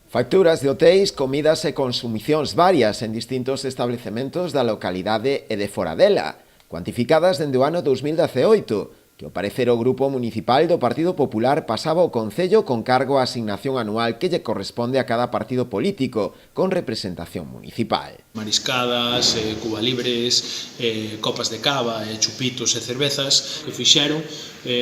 Facturas de hotéis, comidas e consumicións varias en distintos establecementos da localidade e de fora dela, cuantificadas dende o ano 2018, que ao parecer o Grupo Municipal do Partido Popular pasaba ao Concello con cargo a asignación anual que lle corresponde a cada partido político con representación municipal. Mariscadas, cubalibres, copas de cava, chupitos e cervezas, que fixeron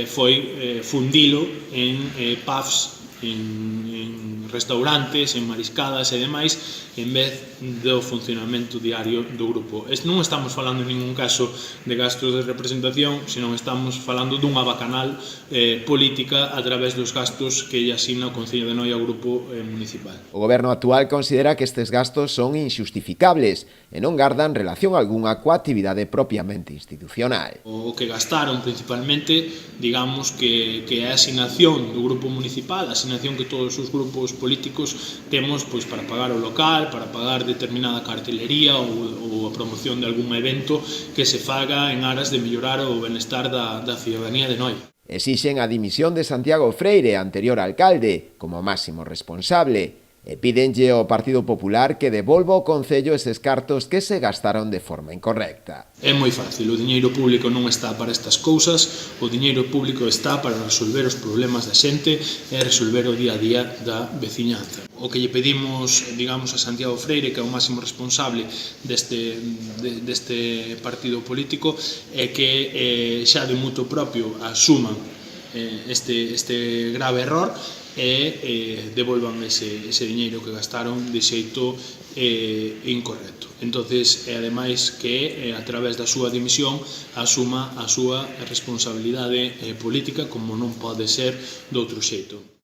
foi fundilo en pubs, en restaurantes, en mariscadas e demais, en vez do funcionamento diario do grupo. Non estamos falando en ningún caso de gastos de representación, senón estamos falando dunha bacanal política a través dos gastos que lle asigna o Concello de Noia ao grupo municipal. O goberno actual considera que estes gastos son inxustificables e non gardan relación algunha coa actividade propiamente institucional. O que gastaron principalmente, digamos que é a asignación do grupo municipal, a asignación que todos os grupos políticos temos pois para pagar o local, para pagar determinada cartelería ou a promoción de algún evento que se faga en aras de mellorar o benestar da ciudadanía de Noia. Exixen a dimisión de Santiago Freire, anterior alcalde, como máximo responsable, e pídenlle ao Partido Popular que devolva ao Concello eses cartos que se gastaron de forma incorrecta. É moi fácil, o diñeiro público non está para estas cousas, o diñeiro público está para resolver os problemas da xente e resolver o día a día da veciñanza. O que lle pedimos, digamos, a Santiago Freire, que é o máximo responsable deste partido político, é que xa de mutuo propio asuman este grave error e devolvan ese diñeiro que gastaron de xeito incorrecto. Entonces, ademais que a través da súa dimisión asuma a súa responsabilidade política como non pode ser doutro xeito.